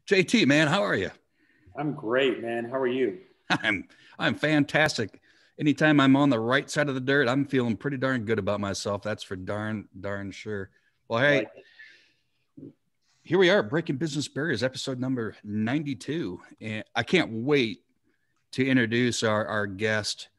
JT, man, how are you? I'm great, man. How are you? I'm fantastic. Anytime I'm on the right side of the dirt, I'm feeling pretty darn good about myself. That's for darn sure. Well, hey, Like, here we are, Breaking Business Barriers, episode number 92. And I can't wait to introduce our guest.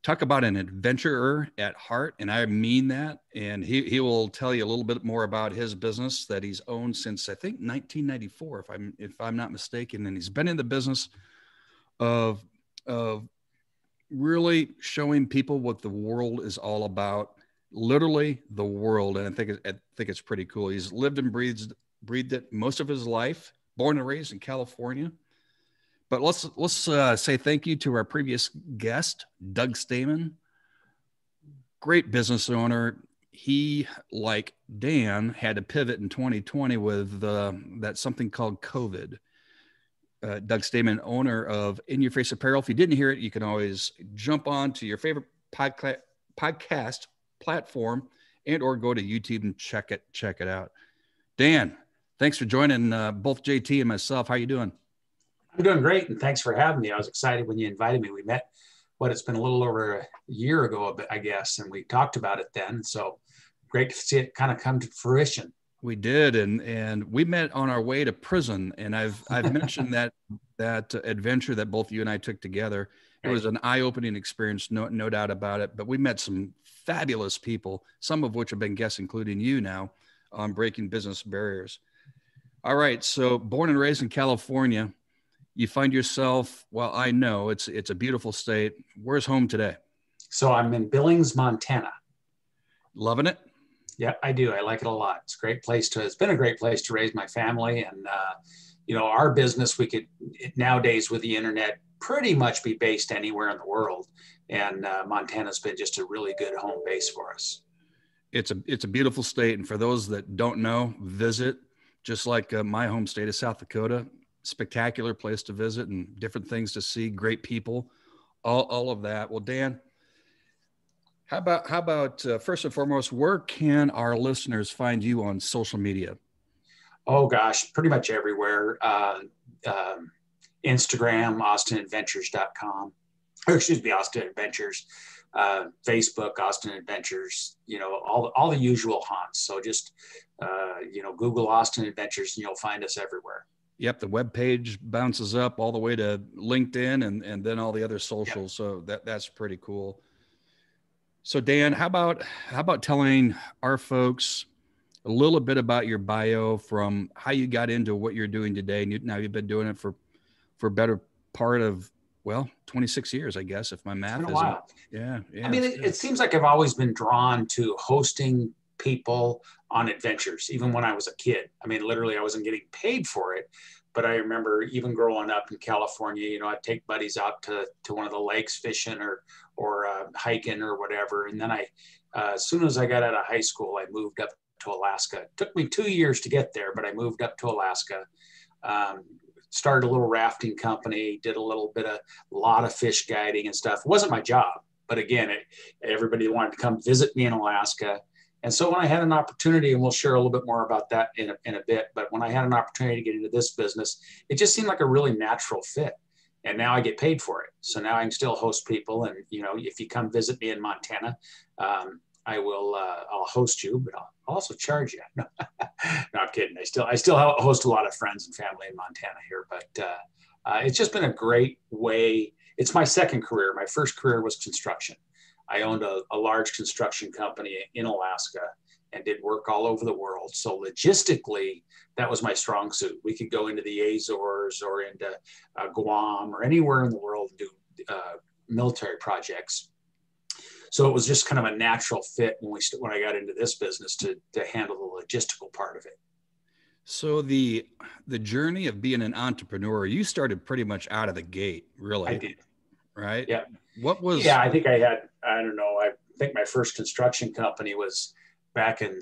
Talk about an adventurer at heart, and I mean that. And he will tell you a little bit more about his business that he's owned since I think 1994, if I'm not mistaken. And he's been in the business of really showing people what the world is all about, literally the world. And I think it's pretty cool. He's lived and breathed it most of his life, born and raised in California. But let's say thank you to our previous guest, Doug Stamen, great business owner. He, like Dan, had to pivot in 2020 with that something called COVID. Doug Stamen, owner of In Your Face Apparel. If you didn't hear it, you can always jump on to your favorite podcast platform and or go to YouTube and check it out. Dan, thanks for joining both JT and myself. How you doing? I'm doing great, and thanks for having me. I was excited when you invited me. We met, it's been a little over a year ago, I guess, and we talked about it then. So great to see it kind of come to fruition. We did, and we met on our way to prison, and I've mentioned that adventure that both you and I took together. It was an eye-opening experience, no doubt about it. But we met some fabulous people, some of which have been guests, including you now, on Breaking Business Barriers. All right, so born and raised in California, you find yourself, well, I know it's a beautiful state. Where's home today? So I'm in Billings, Montana. Loving it? Yeah, I do. I like it a lot. It's been a great place to raise my family. And, our business, we could nowadays with the internet pretty much be based anywhere in the world. And Montana's been just a really good home base for us. It's a beautiful state. And for those that don't know, visit, just like my home state of South Dakota. Spectacular place to visit and different things to see, great people, all of that. Well, Dan, how about first and foremost, where can our listeners find you on social media? Oh gosh, pretty much everywhere. Instagram, austinadventures.com, or excuse me, Austin Adventures, Facebook, Austin Adventures, all the usual haunts. So just, Google Austin Adventures and you'll find us everywhere. Yep, the web page bounces up all the way to LinkedIn and then all the other socials. Yep. So that's pretty cool. So Dan, how about telling our folks a little bit about your bio, from how you got into what you're doing today? And now you've been doing it for a better part of 26 years, I guess, if my math isn't. While. Yeah. I mean, it seems like I've always been drawn to hosting people on adventures, even when I was a kid. I mean, literally, I wasn't getting paid for it, but I remember even growing up in California, I'd take buddies out to one of the lakes fishing or hiking or whatever. And then as soon as I got out of high school, I moved up to Alaska. It took me 2 years to get there, but I moved up to Alaska. Started a little rafting company, did a lot of fish guiding and stuff. It wasn't my job, but again, everybody wanted to come visit me in Alaska. And so when I had an opportunity, and we'll share a little bit more about that in a bit, but when I had an opportunity to get into this business, it just seemed like a really natural fit. And now I get paid for it. So now I can still host people. And, if you come visit me in Montana, I'll host you, but I'll also charge you. No, I'm kidding. I still host a lot of friends and family in Montana here, but it's just been a great way. It's my second career. My first career was construction. I owned a large construction company in Alaska and did work all over the world. So logistically, that was my strong suit. We could go into the Azores or into Guam or anywhere in the world and do military projects. So it was just kind of a natural fit when I got into this business to handle the logistical part of it. So the journey of being an entrepreneur, you started pretty much out of the gate, really. I did. Right? Yeah. What was? Yeah, I think I don't know. I think my first construction company was back in,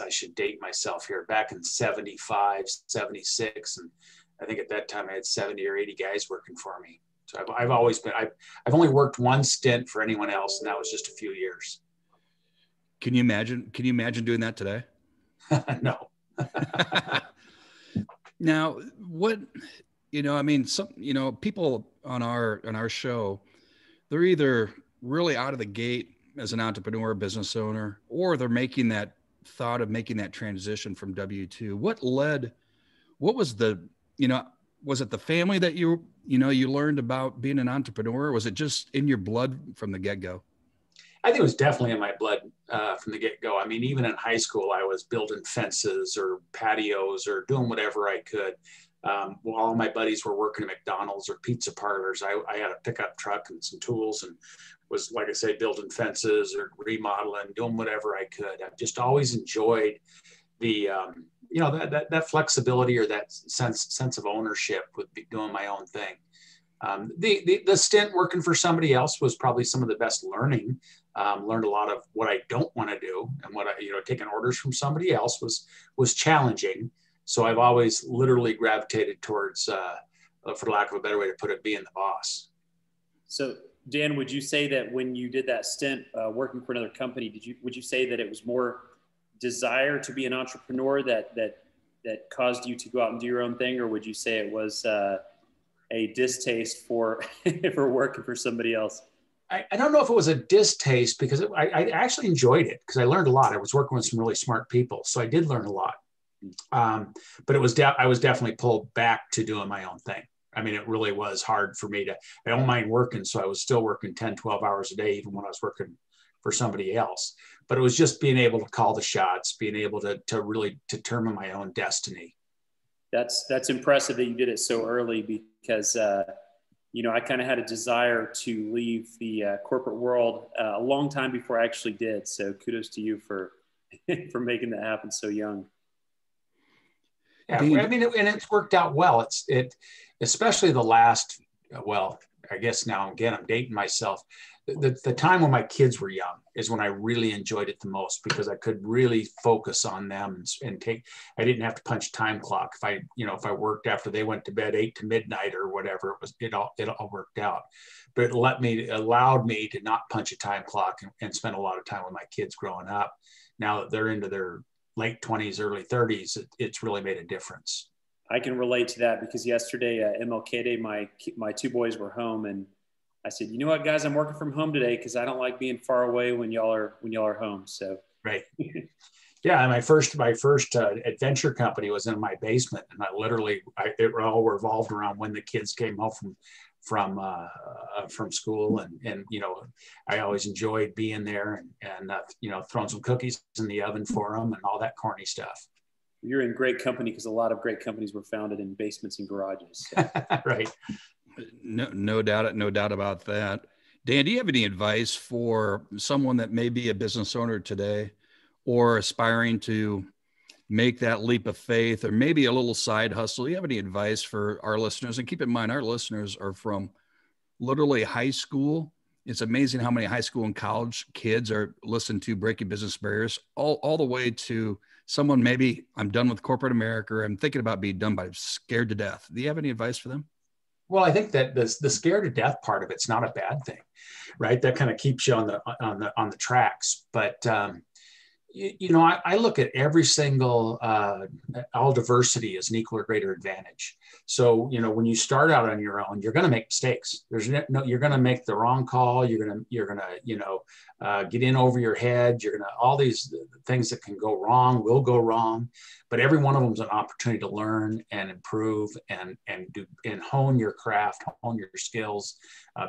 I should date myself here, back in 75, 76. And I think at that time I had 70 or 80 guys working for me. So I've always been, I've only worked one stint for anyone else, and that was just a few years. Can you imagine doing that today? No. Now, what, I mean, some, people on our show, they're either really out of the gate as an entrepreneur, business owner, or they're making that thought of making that transition from W-2. What was you know, was it the family that you learned about being an entrepreneur? Or was it just in your blood from the get-go? I think it was definitely in my blood from the get-go. I mean, even in high school, I was building fences or patios or doing whatever I could. While all my buddies were working at McDonald's or pizza parlors, I had a pickup truck and some tools and was, like I say, building fences or remodeling, doing whatever I could. I've just always enjoyed the, that flexibility or that sense of ownership with doing my own thing. The stint working for somebody else was probably some of the best learning. Learned a lot of what I don't want to do, and what taking orders from somebody else was challenging. So I've always literally gravitated towards, for lack of a better way to put it, being the boss. So Dan, would you say that when you did that stint working for another company, would you say that it was more desire to be an entrepreneur that caused you to go out and do your own thing, or would you say it was a distaste for for working for somebody else? I don't know if it was a distaste, because I actually enjoyed it, because I learned a lot. I was working with some really smart people, so I did learn a lot. But it was I was definitely pulled back to doing my own thing. I mean, it really was hard for me I don't mind working, so I was still working 10, 12 hours a day, even when I was working for somebody else. But it was just being able to call the shots, being able to really determine my own destiny. That's impressive that you did it so early, because I kind of had a desire to leave the corporate world a long time before I actually did. So kudos to you for for making that happen so young. Yeah, I mean, and it's worked out well. Especially the last, well, I guess now again I'm dating myself. The time when my kids were young is when I really enjoyed it the most, because I could really focus on them and I didn't have to punch time clock. If I worked after they went to bed 8 to midnight or whatever, it all worked out. But it allowed me to not punch a time clock and spend a lot of time with my kids growing up. Now that they're into their late 20s, early 30s, it's really made a difference. I can relate to that, because yesterday at MLK Day, my two boys were home, and I said, you know what, guys, I'm working from home today because I don't like being far away when y'all are home. So right. Yeah, and my first adventure company was in my basement, and it all revolved around when the kids came home from school, and I always enjoyed being there and throwing some cookies in the oven for them and all that corny stuff. You're in great company, because a lot of great companies were founded in basements and garages. So. Right. No doubt about that. Dan, do you have any advice for someone that may be a business owner today, or aspiring to make that leap of faith, or maybe a little side hustle? Do you have any advice for our listeners? And keep in mind, our listeners are from literally high school. It's amazing how many high school and college kids are listening to Breaking Business Barriers, all the way to someone, maybe I'm done with corporate America, or I'm thinking about being done, but I'm scared to death. Do you have any advice for them? Well, I think that the scared to death part of it's not a bad thing, right? That kind of keeps you on the tracks. But I look at every single all diversity as an equal or greater advantage. So when you start out on your own, you're going to make mistakes. You're going to make the wrong call. You're going to get in over your head. All these things that can go wrong will go wrong. But every one of them is an opportunity to learn and improve and hone your craft, hone your skills,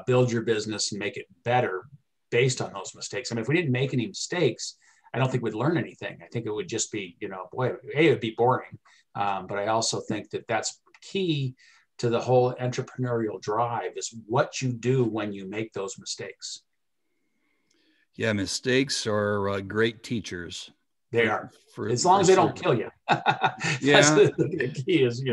build your business, and make it better based on those mistakes. I mean, if we didn't make any mistakes, I don't think we'd learn anything. I think it would just be, it would be boring. But I also think that that's key to the whole entrepreneurial drive, is what you do when you make those mistakes. Yeah, mistakes are great teachers. They are, as long as they don't kill you. That's the key is,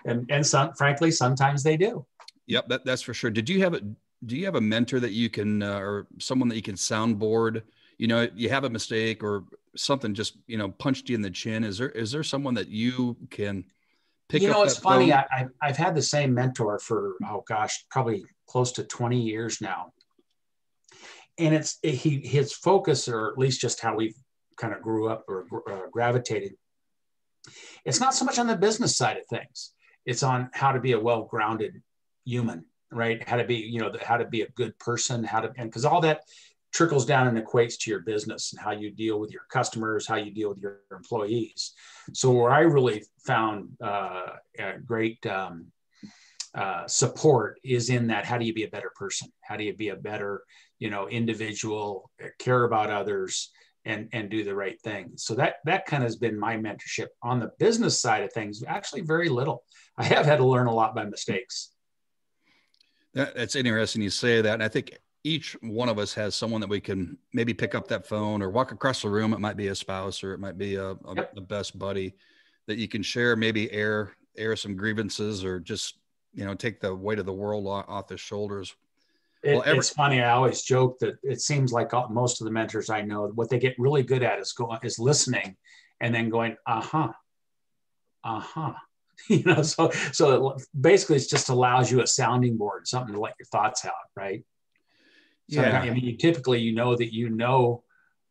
and frankly, sometimes they do. Yep, that's for sure. Do you have a mentor that you can, or someone that you can soundboard? You have a mistake or something just, punched you in the chin. Is there someone that you can pick up? It's funny. I've had the same mentor for, probably close to 20 years now. And his focus, or at least just how we've kind of grew up or gravitated, it's not so much on the business side of things. It's on how to be a well-grounded human, right? How to be, how to be a good person, and because all that trickles down and equates to your business and how you deal with your customers, how you deal with your employees. So where I really found great support is in that, how do you be a better person? How do you be a better, individual, care about others, and do the right thing? So that kind of has been my mentorship. On the business side of things, actually very little. I have had to learn a lot by mistakes. That's interesting you say that. And I think each one of us has someone that we can maybe pick up that phone or walk across the room. It might be a spouse, or it might be a best buddy that you can share, maybe air some grievances, or just, take the weight of the world off their shoulders. It's funny. I always joke that it seems like most of the mentors I know, what they get really good at is listening and then going, uh-huh. So basically it just allows you a sounding board, something to let your thoughts out, right? So yeah. I mean, you typically, that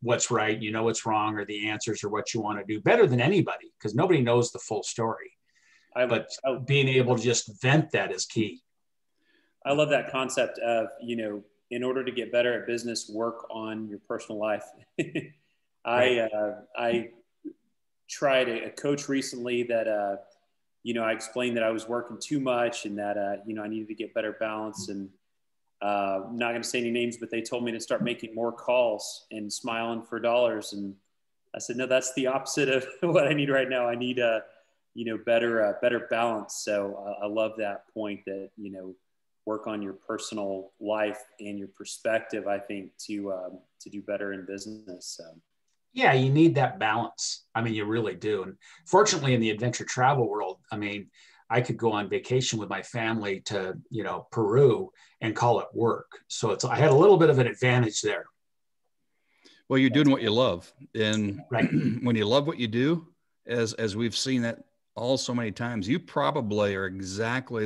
what's right, what's wrong, or the answers, or what you want to do better than anybody, because nobody knows the full story. But being able to just vent that is key. I love that concept of, in order to get better at business, work on your personal life. I tried a coach recently that, I explained that I was working too much and that, I needed to get better balance. And I'm not going to say any names, but they told me to start making more calls and smiling for dollars. And I said, no, that's the opposite of what I need right now. I need better balance. So I love that point that, work on your personal life and your perspective, I think, to do better in business. So. Yeah, you need that balance. I mean, you really do. And fortunately, in the adventure travel world, I mean, I could go on vacation with my family to, Peru and call it work. So I had a little bit of an advantage there. Well, you're doing what you love. And right. When you love what you do, as we've seen that all so many times, you probably are exactly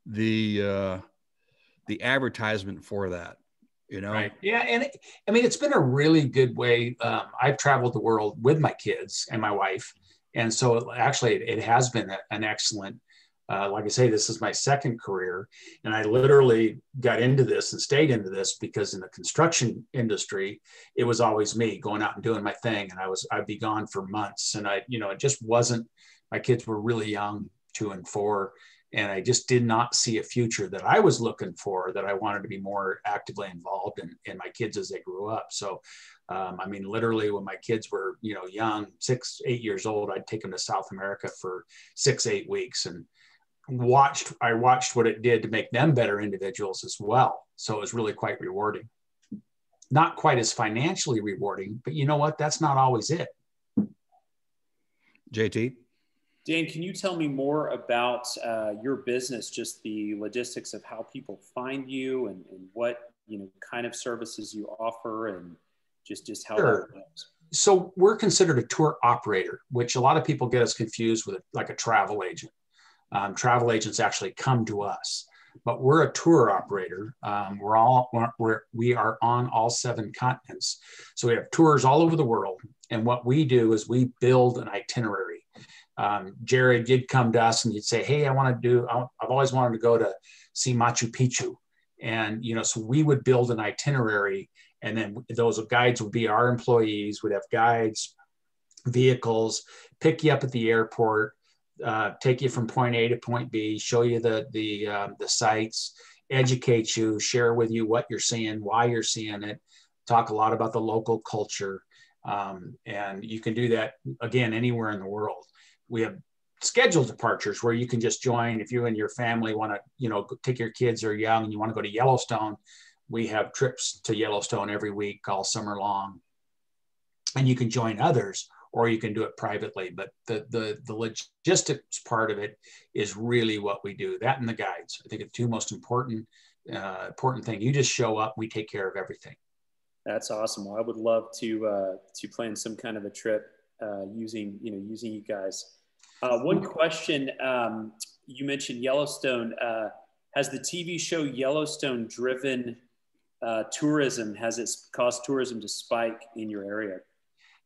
the advertisement for that, Right. Yeah. And I mean, it's been a really good way. I've traveled the world with my kids and my wife. And so actually it has been an excellent, like I say, this is my second career. And I literally got into this and stayed into this because in the construction industry, it was always me going out and doing my thing. And I'd be gone for months. And it just wasn't, my kids were really young, 2 and 4. And I just did not see a future that I was looking for, that I wanted to be more actively involved in my kids as they grew up. So, I mean, literally when my kids were, young, 6, 8 years old, I'd take them to South America for 6, 8 weeks and I watched what it did to make them better individuals as well. So it was really quite rewarding. Not quite as financially rewarding, but you know what? That's not always it. JT? Dan, can you tell me more about your business, just the logistics of how people find you and what, kind of services you offer and just how Sure. that goes? So we're considered a tour operator, which a lot of people get us confused with like a travel agent. Travel agents actually come to us, but we're a tour operator. We are on all 7 continents. So we have tours all over the world. And what we do is we build an itinerary. Jared, you'd come to us and you'd say, hey, I've always wanted to go to see Machu Picchu. And, so we would build an itinerary, and then those guides would be our employees. We'd have guides, vehicles, pick you up at the airport, take you from point A to point B, show you the sites, educate you, share with you what you're seeing, why you're seeing it, talk a lot about the local culture. And you can do that, again, anywhere in the world. We have scheduled departures where you can just join. If you and your family want to, take your kids or young and you want to go to Yellowstone, we have trips to Yellowstone every week, all summer long. And you can join others, or you can do it privately. But the logistics part of it is really what we do. That and the guides, I think, are the 2 most important thing. You just show up, we take care of everything. That's awesome. Well, I would love to plan some kind of a trip using you guys. One question, you mentioned Yellowstone. Has the TV show Yellowstone driven tourism? Has it caused tourism to spike in your area?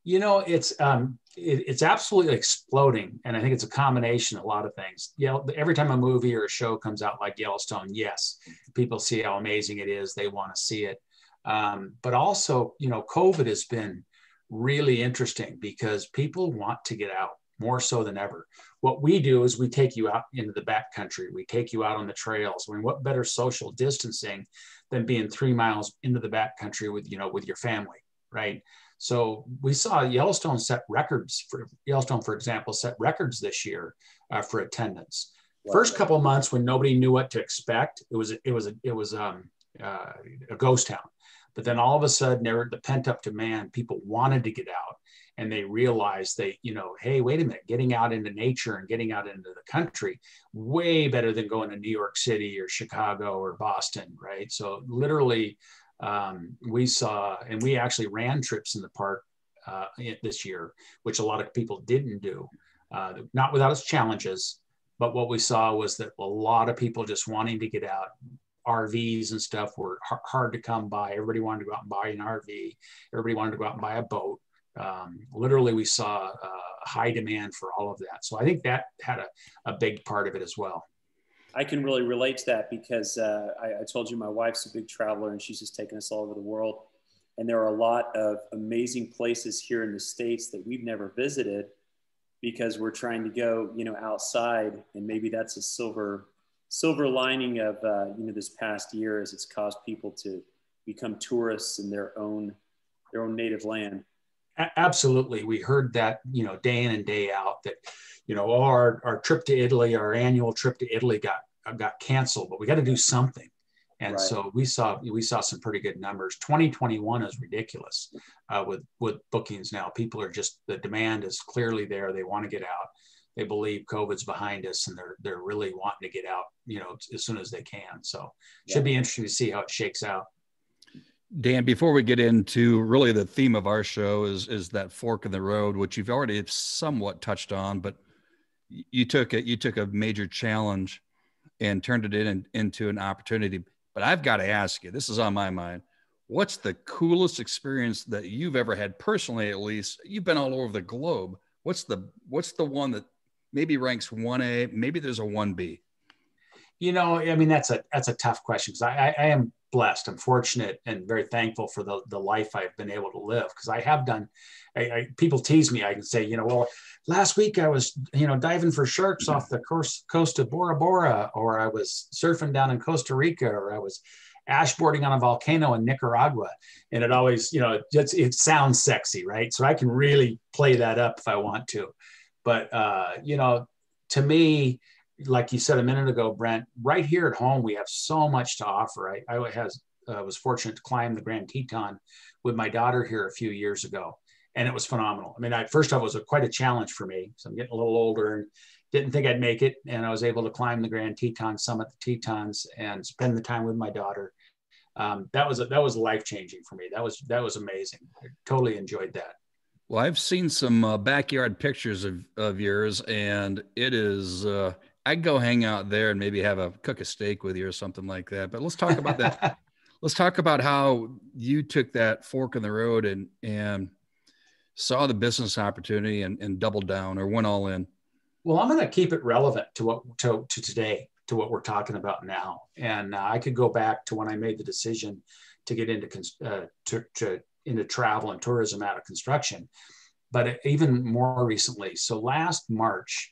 You know, it's absolutely exploding, and I think it's a combination of a lot of things. Every time a movie or a show comes out like Yellowstone, yes, people see how amazing it is. They want to see it, but also, you know, COVID has been really interesting because people want to get out more so than ever. What we do is we take you out into the backcountry. We take you out on the trails. I mean, what better social distancing than being 3 miles into the backcountry with, you know, with your family, right? So we saw Yellowstone, for example, set records this year for attendance. Wow. First couple of months when nobody knew what to expect, it was a ghost town. But then all of a sudden, the pent up demand, people wanted to get out, and they realized hey, wait a minute, getting out into nature and getting out into the country, way better than going to New York City or Chicago or Boston, right? So literally, we saw, and we actually ran trips in the park this year, which a lot of people didn't do, not without its challenges. But what we saw was that a lot of people just wanting to get out. RVs and stuff were hard to come by. Everybody wanted to go out and buy an RV. Everybody wanted to go out and buy a boat. Literally, we saw a high demand for all of that. So I think that had a big part of it as well. I can really relate to that because I told you my wife's a big traveler and she's just taken us all over the world. And there are a lot of amazing places here in the States that we've never visited because we're trying to go, you know, outside. And maybe that's a silver lining of, this past year as it's caused people to become tourists in their own native land. Absolutely. We heard that, you know, day in and day out that, you know, our trip to Italy, our annual trip to Italy got canceled, but we got to do something. And right. So we saw some pretty good numbers. 2021 is ridiculous with bookings now. People are the demand is clearly there. They want to get out. They believe COVID's behind us and they're really wanting to get out, you know, as soon as they can. So it should be interesting to see how it shakes out. Dan, before we get into really the theme of our show is that fork in the road, which you've already somewhat touched on, but you took a major challenge and turned it into an opportunity. But I've got to ask you, this is on my mind. What's the coolest experience that you've ever had personally? At least you've been all over the globe. What's the one that maybe ranks 1A, maybe there's a 1B? You know, I mean, that's a tough question because I am blessed. I'm fortunate and very thankful for the life I've been able to live because I have done, people tease me. I can say, you know, well, last week I was, you know, diving for sharks off the coast of Bora Bora, or I was surfing down in Costa Rica, or I was ashboarding on a volcano in Nicaragua. And it always, you know, it sounds sexy, right? So I can really play that up if I want to. But, you know, to me, like you said a minute ago, Brent, right here at home, we have so much to offer. I was fortunate to climb the Grand Teton with my daughter here a few years ago, and it was phenomenal. I mean, first off, it was quite a challenge for me. So I'm getting a little older and didn't think I'd make it. And I was able to climb the Grand Teton, summit the Tetons, and spend the time with my daughter. That was life-changing for me. That was amazing. I totally enjoyed that. Well, I've seen some backyard pictures of yours, and it is, I'd go hang out there and maybe cook a steak with you or something like that. But let's talk about that. Let's talk about how you took that fork in the road and saw the business opportunity and doubled down or went all in. Well, I'm going to keep it relevant to today, to what we're talking about now. And I could go back to when I made the decision to get into travel and tourism out of construction, but even more recently. So last March,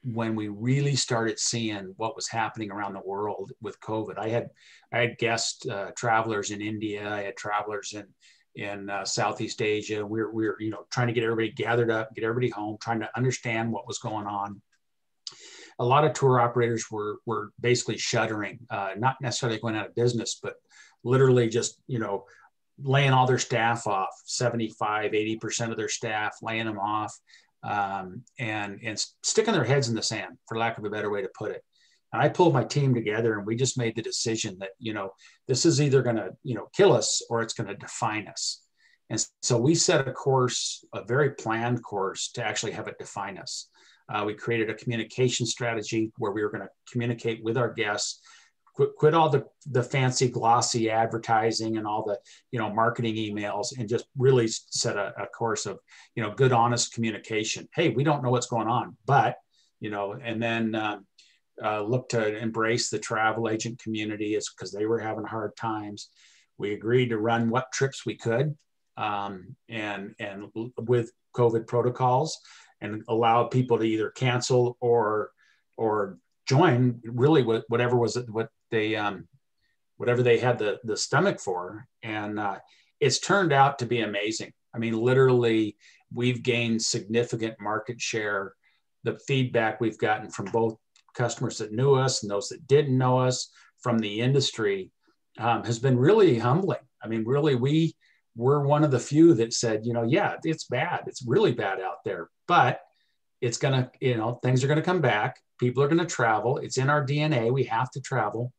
when we really started seeing what was happening around the world with COVID, I had guest travelers in India. I had travelers in Southeast Asia. We're you know, trying to get everybody gathered up, get everybody home, trying to understand what was going on. A lot of tour operators were basically shuttering, not necessarily going out of business, but literally just, you know, laying all their staff off, 75, 80% of their staff, laying them off, and sticking their heads in the sand, for lack of a better way to put it. And I pulled my team together and we just made the decision that, you know, this is either going to, you know, kill us or it's going to define us. And so we set a course, a very planned course to actually have it define us. We created a communication strategy where we were going to communicate with our guests quit all the fancy glossy advertising and all the, marketing emails, and just really set a course of, good, honest communication. Hey, we don't know what's going on, but, and then look to embrace the travel agent community, is because they were having hard times. We agreed to run what trips we could, and with COVID protocols, and allow people to either cancel or join really whatever they had the stomach for. And it's turned out to be amazing. I mean, literally, we've gained significant market share. The feedback we've gotten from both customers that knew us and those that didn't know us, from the industry, has been really humbling. I mean, really, we're one of the few that said, yeah, it's bad. It's really bad out there, but it's going to, things are going to come back. People are going to travel. It's in our DNA. We have to travel.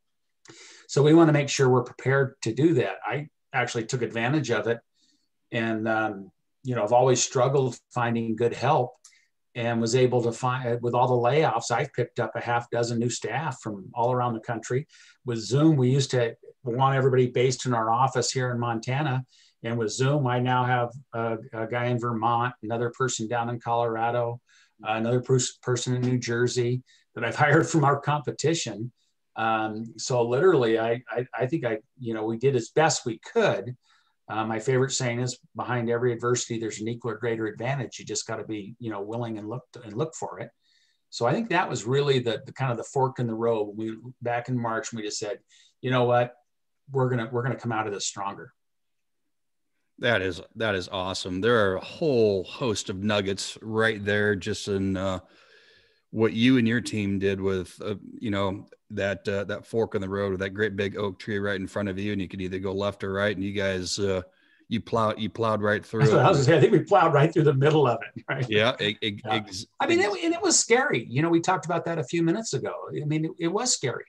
So we want to make sure we're prepared to do that. I actually took advantage of it. And, I've always struggled finding good help, and was able to find, with all the layoffs, I've picked up a half dozen new staff from all around the country. With Zoom, we used to want everybody based in our office here in Montana. And with Zoom, I now have a guy in Vermont, another person down in Colorado, another person in New Jersey that I've hired from our competition. So literally, I think we did as best we could. My favorite saying is, behind every adversity, there's an equal or greater advantage. You just got to be, willing and look for it. So I think that was really the kind of the fork in the road. Back in March, we just said, you know what, we're gonna come out of this stronger. That is awesome. There are a whole host of nuggets right there, just in what you and your team did with, that fork in the road with that great big oak tree right in front of you, and you could either go left or right, and you guys, you plowed right through. That's what I was gonna say. I think we plowed right through the middle of it. Right? Yeah. I mean, it was scary. We talked about that a few minutes ago. I mean, it was scary.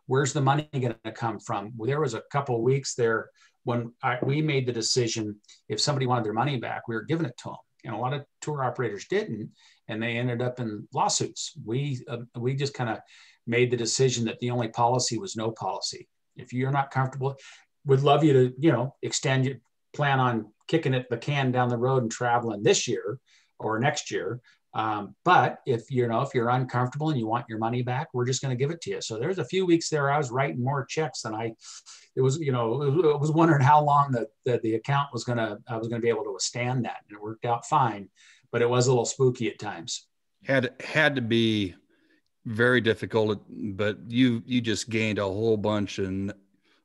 Where's the money going to come from? There was a couple of weeks there when we made the decision, if somebody wanted their money back, we were giving it to them. And a lot of tour operators didn't, and they ended up in lawsuits. We just kind of made the decision that the only policy was no policy. If you're not comfortable, would love you to, extend your plan on kicking the can down the road and traveling this year or next year. But if you're uncomfortable and you want your money back, we're just going to give it to you. So there's a few weeks there I was writing more checks than I was wondering how long the account I was going to be able to withstand that. And it worked out fine, but it was a little spooky at times. Had to be very difficult, but you just gained a whole bunch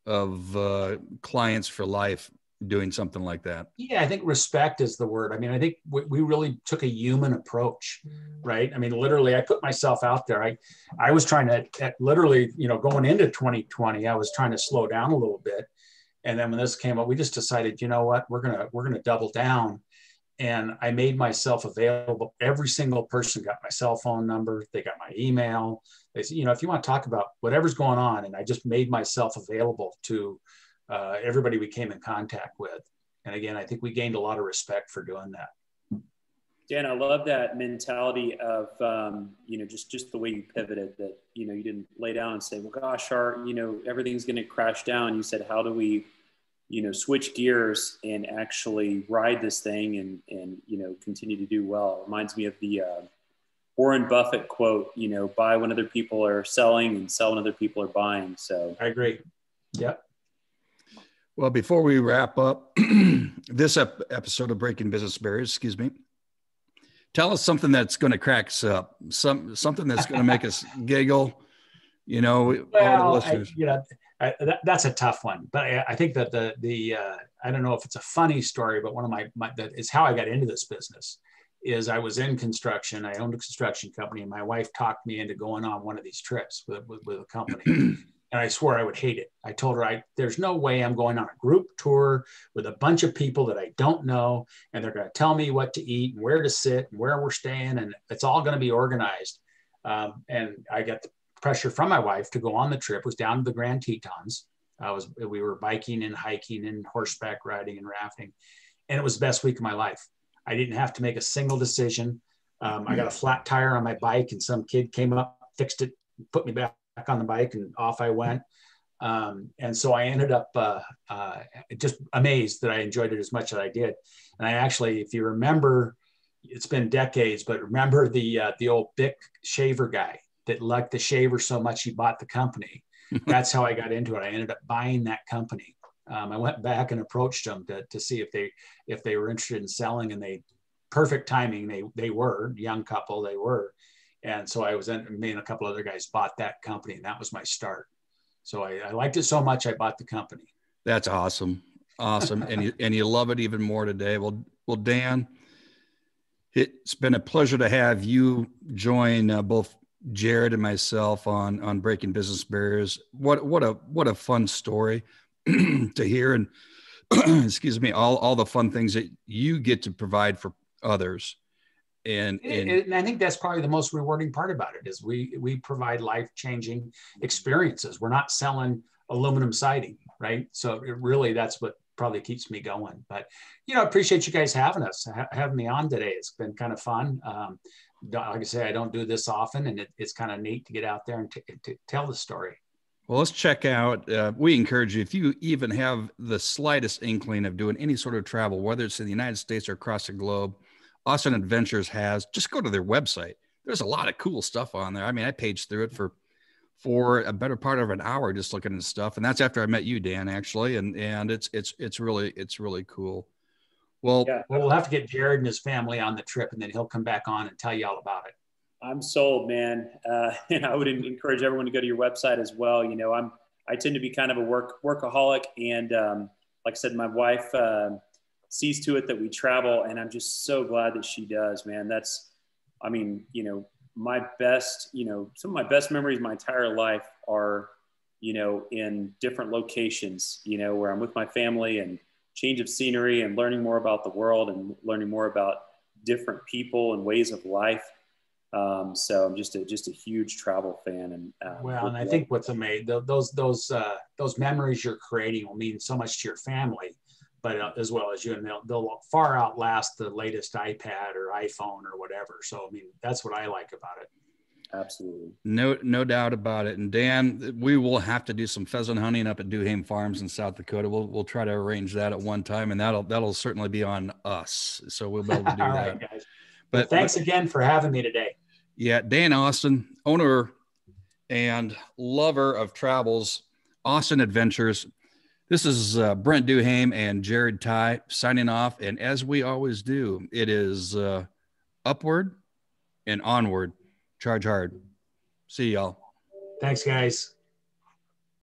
of clients for life doing something like that. Yeah, I think respect is the word. I mean, I think we really took a human approach, right? I mean, literally, I put myself out there. I was trying to literally, going into 2020, I was trying to slow down a little bit. And then when this came up, we just decided, you know what, we're gonna double down. And I made myself available. Every single person got my cell phone number. They got my email. They said, if you want to talk about whatever's going on, and I just made myself available to everybody we came in contact with. And again, I think we gained a lot of respect for doing that. Dan, I love that mentality of, just the way you pivoted, that, you didn't lay down and say, well, gosh, everything's going to crash down. You said, how do we, switch gears and actually ride this thing and continue to do well? It reminds me of the Warren Buffett quote, buy when other people are selling and sell when other people are buying. So I agree. Yep. Well, before we wrap up this episode of Breaking Business Barriers, tell us something that's going to crack us up, something that's going to make us giggle. Well, all the listeners. That's a tough one, but I think that I don't know if it's a funny story, but one of that is how I got into this business. Is I was in construction. I owned a construction company, and my wife talked me into going on one of these trips with a company. And I swore I would hate it. I told her, there's no way I'm going on a group tour with a bunch of people that I don't know, and they're going to tell me what to eat and where to sit and where we're staying, and it's all going to be organized. And I got the pressure from my wife to go on the trip. It was down to the Grand Tetons. We were biking and hiking and horseback riding and rafting, and it was the best week of my life. I didn't have to make a single decision. I got a flat tire on my bike, and some kid came up, fixed it, put me back on the bike and off I went. And so I ended up just amazed that I enjoyed it as much as I did. And I actually, if you remember, it's been decades, but remember the old Bic shaver guy that liked the shaver so much he bought the company. That's how I got into it. I ended up buying that company. I went back and approached them to see if they were interested in selling, and perfect timing. They were young couple. They were. And so me and a couple other guys bought that company, and that was my start. So I liked it so much, I bought the company. That's awesome. Awesome. And you love it even more today. Well, Dan, it's been a pleasure to have you join both Jared and myself on Breaking Business Barriers. What a fun story to hear. And excuse me, all the fun things that you get to provide for others. And I think that's probably the most rewarding part about it is we provide life-changing experiences. We're not selling aluminum siding, right? So that's what probably keeps me going. But, I appreciate you guys having me on today. It's been kind of fun. Like I say, I don't do this often, and it's kind of neat to get out there and to tell the story. Well, let's check out. We encourage you, if you even have the slightest inkling of doing any sort of travel, whether it's in the United States or across the globe, Austin Adventures just go to their website. There's a lot of cool stuff on there. I mean, I paged through it for a better part of an hour just looking at stuff. And that's after I met you, Dan, actually. And it's really cool. Well, yeah. We'll have to get Jared and his family on the trip, and then he'll come back on and tell you all about it. I'm sold, man. And I would encourage everyone to go to your website as well. I tend to be kind of a workaholic, and like I said, my wife sees to it that we travel, and I'm just so glad that she does, man. My best, some of my best memories my entire life are, in different locations, where I'm with my family and change of scenery and learning more about the world and learning more about different people and ways of life. So I'm just a huge travel fan. And I think what's amazing, those memories you're creating will mean so much to your family, but as well as you, and they'll far outlast the latest iPad or iPhone or whatever. So, that's what I like about it. Absolutely. No doubt about it. And Dan, we will have to do some pheasant hunting up at Duhame Farms in South Dakota. We'll try to arrange that at one time, and that'll certainly be on us. So we'll be able to do All that. Right, guys. But thanks again for having me today. Yeah, Dan Austin, owner and lover of travels, Austin Adventures. This is Brent Duhame and Jared Ty signing off. And as we always do, it is upward and onward. Charge hard. See y'all. Thanks, guys.